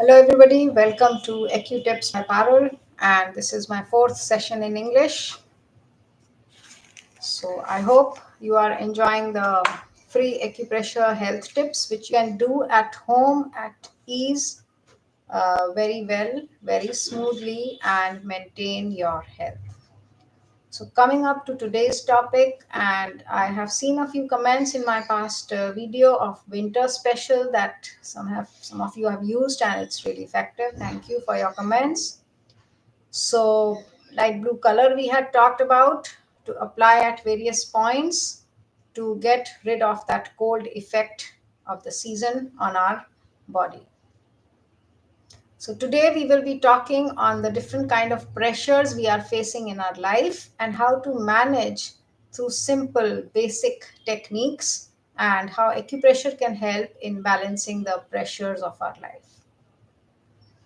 Hello, everybody. Welcome to Acutips by Parul, and this is my fourth session in English. So, I hope you are enjoying the free acupressure health tips, which you can do at home at ease, very well, very smoothly, and maintain your health. So, coming up to today's topic, and I have seen a few comments in my past video of winter special that some of you have used, and it's really effective. Thank you for your comments. So, light blue color we had talked about to apply at various points to get rid of that cold effect of the season on our body. So today we will be talking on the different kind of pressures we are facing in our life and how to manage through simple basic techniques and how acupressure can help in balancing the pressures of our life.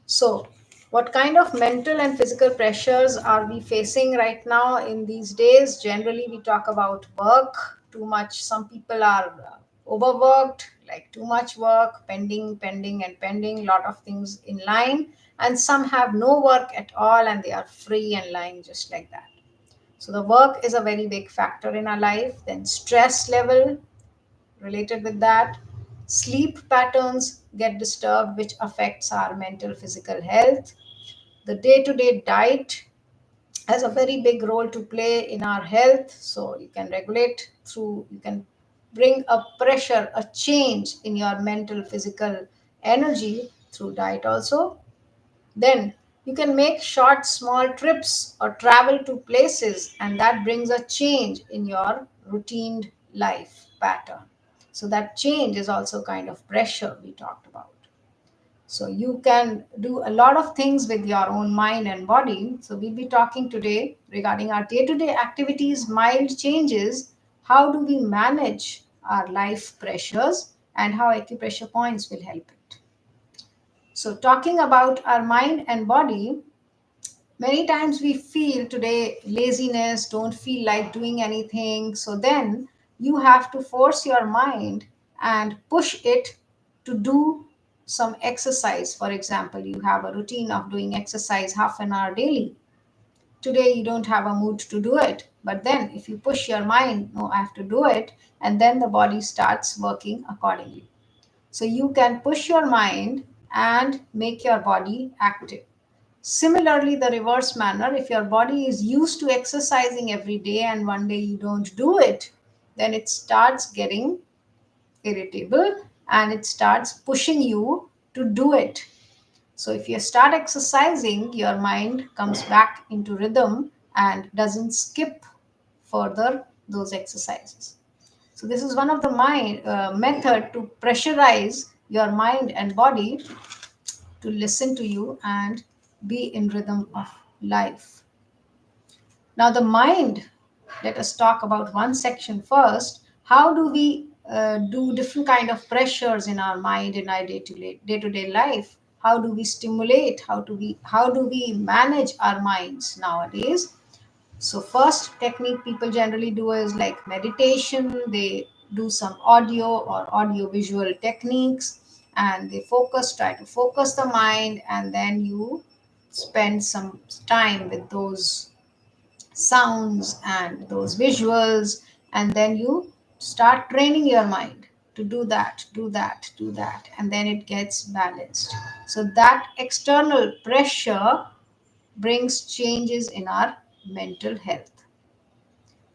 So, what kind of mental and physical pressures are we facing right now in these days? Generally, we talk about work too much. Some people are overworked, like too much work, pending, lot of things in line. And some have no work at all and they are free and lying just like that. So, the work is a very big factor in our life. Then, stress level, related with that, sleep patterns get disturbed, which affects our mental physical health. The day-to-day diet has a very big role to play in our health, so you can regulate through, you can bring a pressure, a change in your mental physical energy through diet also. Then you can make short small trips or travel to places, and that brings a change in your routine life pattern. So that change is also kind of pressure we talked about. So you can do a lot of things with your own mind and body. So we'll be talking today regarding our day-to-day activities, mild changes, how do we manage our life pressures, and how acupressure points will help it. So talking about our mind and body, many times we feel today laziness, don't feel like doing anything. So then you have to force your mind and push it to do some exercise. For example, you have a routine of doing exercise half an hour daily. Today you don't have a mood to do it. But then if you push your mind, no, I have to do it, and then the body starts working accordingly. So you can push your mind and make your body active. Similarly, the reverse manner, if your body is used to exercising every day and one day you don't do it, then it starts getting irritable and it starts pushing you to do it. So, if you start exercising, your mind comes back into rhythm and doesn't skip further those exercises. So, this is one of the method to pressurize your mind and body to listen to you and be in rhythm of life. Now, the mind, let us talk about one section first. How do we do different kind of pressures in our mind in our day-to-day life? How do we stimulate? How do we manage our minds nowadays? So first technique people generally do is like meditation. They do some audio or audio visual techniques and they try to focus the mind, and then you spend some time with those sounds and those visuals, and then you start training your mind to do that, and then it gets balanced. So that external pressure brings changes in our mental health.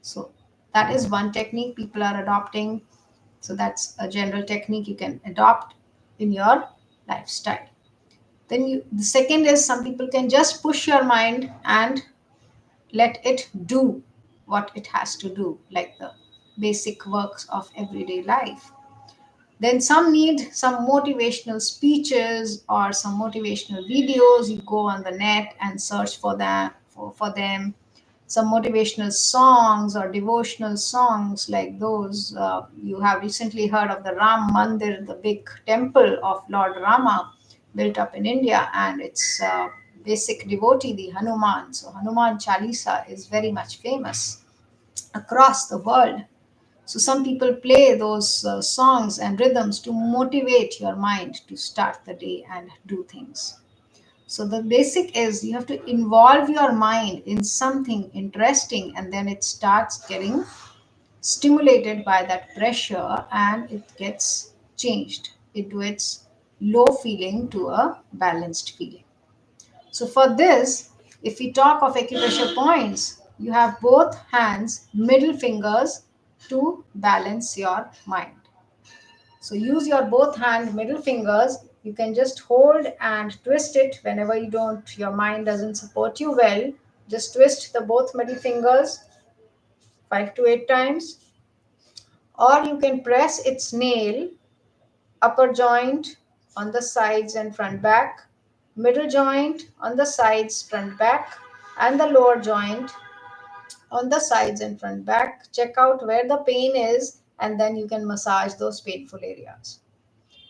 So that is one technique people are adopting. So that's a general technique you can adopt in your lifestyle. Then the second is some people can just push your mind and let it do what it has to do, like the basic works of everyday life. Then some need some motivational speeches or some motivational videos. You go on the net and search for them. Some motivational songs or devotional songs like those. You have recently heard of the Ram Mandir, the big temple of Lord Rama built up in India, and its basic devotee, the Hanuman. So Hanuman Chalisa is very much famous across the world. So some people play those songs and rhythms to motivate your mind to start the day and do things. So the basic is you have to involve your mind in something interesting, and then it starts getting stimulated by that pressure and it gets changed into its low feeling to a balanced feeling. So for this, if we talk of acupressure points, you have both hands, middle fingers to balance your mind. So use your both hand middle fingers. You can just hold and twist it whenever your mind doesn't support you well. Just twist the both middle fingers 5 to 8 times, or you can press its nail, upper joint on the sides and front back, middle joint on the sides, front back, and the lower joint on the sides and front back. Check out where the pain is, and then you can massage those painful areas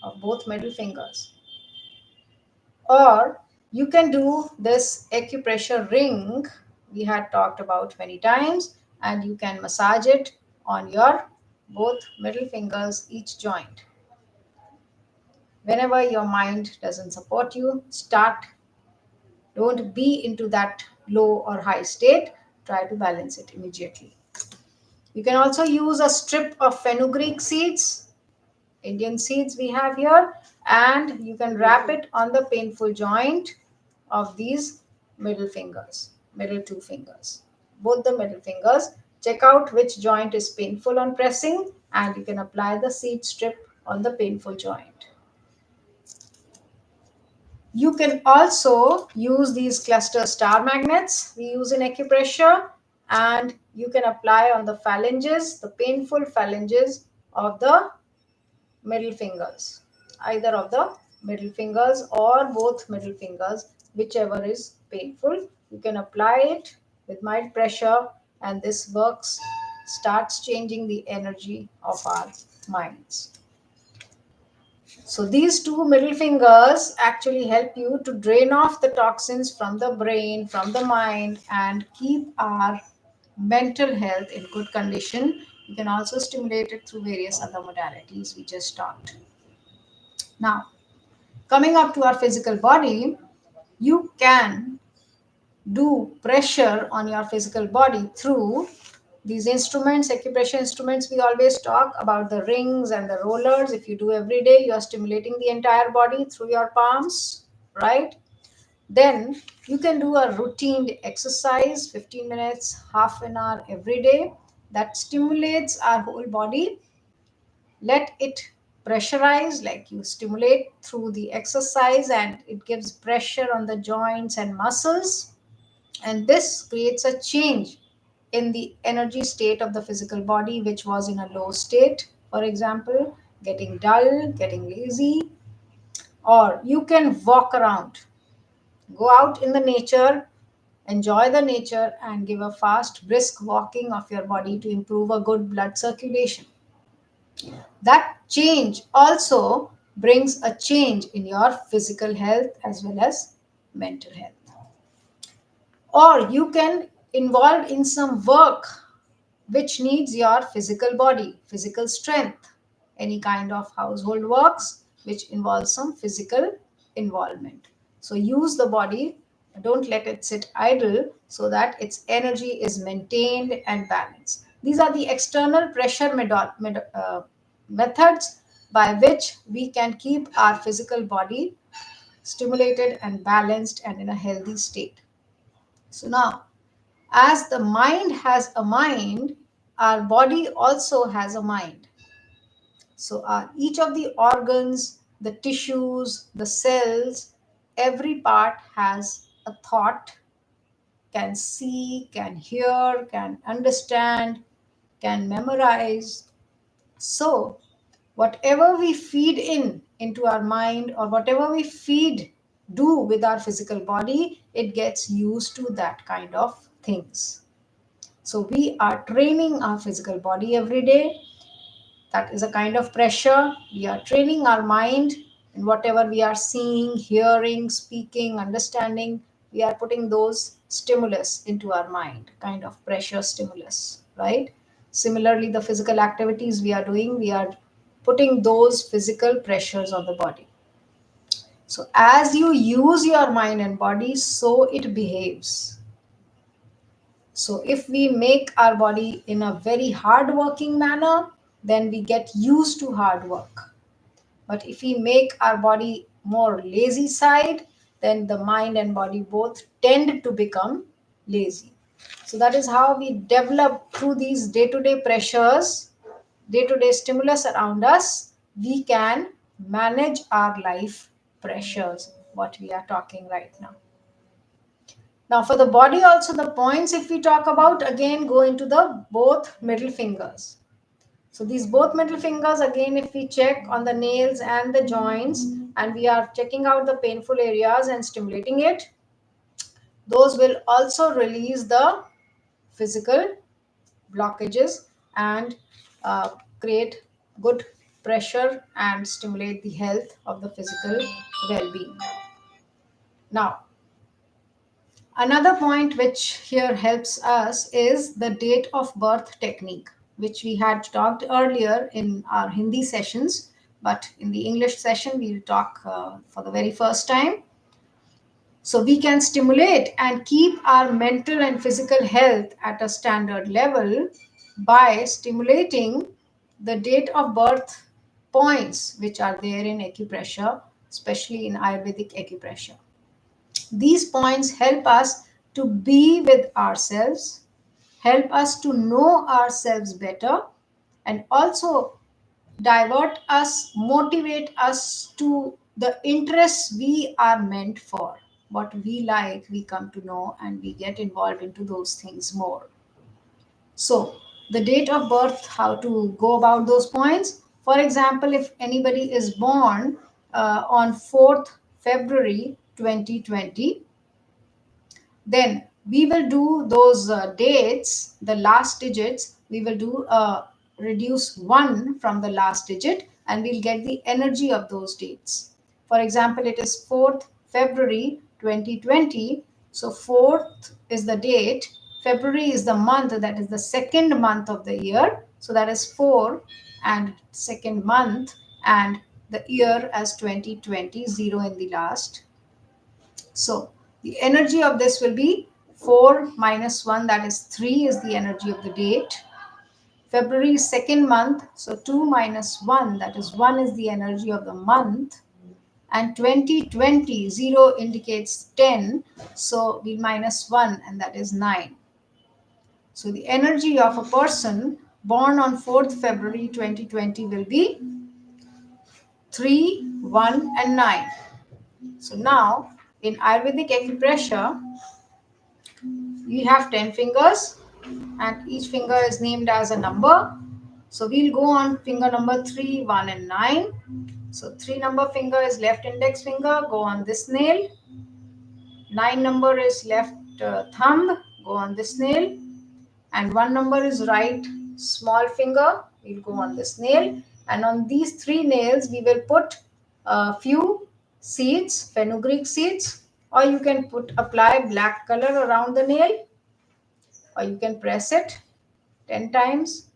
of both middle fingers. Or you can do this acupressure ring we had talked about many times, and you can massage it on your both middle fingers, each joint. Whenever your mind doesn't support you, start. Don't be into that low or high state. Try to balance it immediately. You can also use a strip of fenugreek seeds, Indian seeds we have here, and you can wrap it on the painful joint of these middle fingers, middle two fingers, both the middle fingers. Check out which joint is painful on pressing, and you can apply the seed strip on the painful joint. You can also use these cluster star magnets we use in acupressure, and you can apply on the phalanges, the painful phalanges of the middle fingers, either of the middle fingers or both middle fingers, whichever is painful. You can apply it with mild pressure, and this works, starts changing the energy of our minds. So these two middle fingers actually help you to drain off the toxins from the brain, from the mind, and keep our mental health in good condition. You can also stimulate it through various other modalities we just talked. Now, coming up to our physical body, you can do pressure on your physical body through these instruments, acupressure instruments. We always talk about the rings and the rollers. If you do every day, you are stimulating the entire body through your palms, right? Then you can do a routine exercise, 15 minutes, half an hour every day, that stimulates our whole body. Let it pressurize, like you stimulate through the exercise, and it gives pressure on the joints and muscles, and this creates a change in the energy state of the physical body, which was in a low state, for example, getting dull, getting lazy. Or you can walk around, go out in the nature, enjoy the nature, and give a fast brisk walking of your body to improve a good blood circulation. That change also brings a change in your physical health as well as mental health. Or you can involve in some work which needs your physical body, physical strength, any kind of household works which involves some physical involvement. So use the body, don't let it sit idle, so that its energy is maintained and balanced. These are the external pressure methods by which we can keep our physical body stimulated and balanced and in a healthy state. So now, as the mind has a mind, our body also has a mind. So each of the organs, the tissues, the cells, every part has a thought, can see, can hear, can understand, can memorize. So whatever we feed in into our mind, or whatever we feed do with our physical body, it gets used to that kind of things. So we are training our physical body every day. That is a kind of pressure. We are training our mind in whatever we are seeing, hearing, speaking, understanding. We are putting those stimulus into our mind, kind of pressure stimulus, right? Similarly, the physical activities we are doing, we are putting those physical pressures on the body. So, as you use your mind and body, so it behaves. So, if we make our body in a very hard working manner, then we get used to hard work. But if we make our body more lazy side, then the mind and body both tend to become lazy. So that is how we develop through these day to day pressures, day to day stimulus around us, we can manage our life pressures, what we are talking right now. Now, for the body, also the points, if we talk about, again go into the both middle fingers. So these both middle fingers, again, if we check on the nails and the joints, and we are checking out the painful areas and stimulating it, those will also release the physical blockages and create good pressure and stimulate the health of the physical well-being. Now, another point which here helps us is the date of birth technique, which we had talked earlier in our Hindi sessions, but in the English session, we'll talk for the very first time. So, we can stimulate and keep our mental and physical health at a standard level by stimulating the date of birth points, which are there in acupressure, especially in Ayurvedic acupressure. These points help us to be with ourselves, help us to know ourselves better, and also divert us, motivate us to the interests we are meant for. What we like, we come to know, and we get involved into those things more. So, the date of birth, how to go about those points. For example, if anybody is born on 4th February 2020, then we will do those dates, the last digits, we will do reduce 1 from the last digit and we'll get the energy of those dates. For example, it is 4th February 2020. So 4th is the date, February is the month, that is the second month of the year. So that is 4 and second month and the year as 2020, 0 in the last. So the energy of this will be 4 minus 1, that is 3 is the energy of the date. February is second month, so 2 minus 1, that is 1 is the energy of the month. And 2020, 0 indicates 10, so we minus 1 and that is 9. So the energy of a person born on 4th February 2020 will be 3, 1 and 9. So now in Ayurvedic acupressure, we have 10 fingers and each finger is named as a number. So we'll go on finger number 3, 1 and 9. So 3 number finger is left index finger, go on this nail. 9 number is left thumb, go on this nail. And 1 number is right small finger, we'll go on this nail. And on these 3 nails, we will put a few seeds, fenugreek seeds, or you can apply black color around the nail, or you can press it 10 times,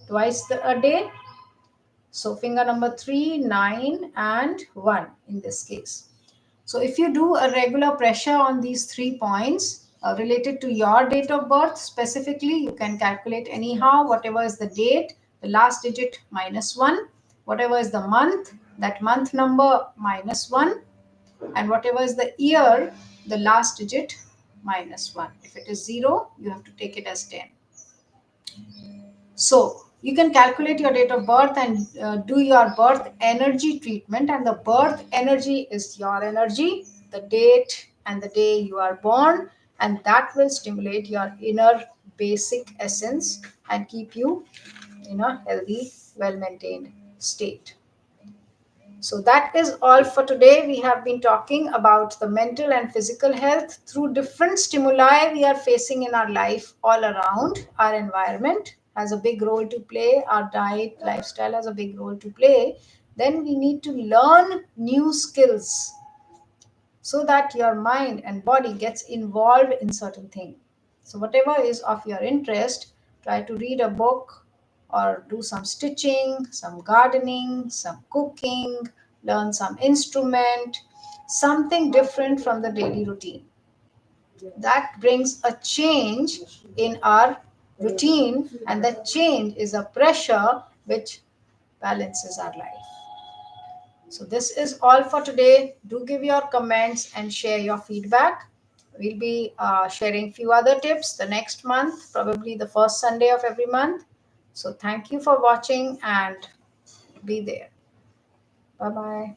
twice a day. So finger number 3, 9 and 1 in this case. So if you do a regular pressure on these 3 points related to your date of birth specifically, you can calculate anyhow, whatever is the date, the last digit minus 1, whatever is the month, that month number minus 1, and whatever is the year, the last digit minus 1. If it is 0, you have to take it as 10. So you can calculate your date of birth and do your birth energy treatment. And the birth energy is your energy, the date and the day you are born, and that will stimulate your inner basic essence and keep you in a healthy, well maintained state. So that is all for today. We have been talking about the mental and physical health through different stimuli we are facing in our life all around. Our environment has a big role to play. Our diet, lifestyle has a big role to play. Then we need to learn new skills so that your mind and body gets involved in certain things. So whatever is of your interest, try to read a book or do some stitching, some gardening, some cooking, learn some instrument, something different from the daily routine. That brings a change in our routine, and that change is a pressure which balances our life. So, this is all for today. Do give your comments and share your feedback. We'll be sharing few other tips the next month, probably the first Sunday of every month. So, thank you for watching and be there. Bye bye.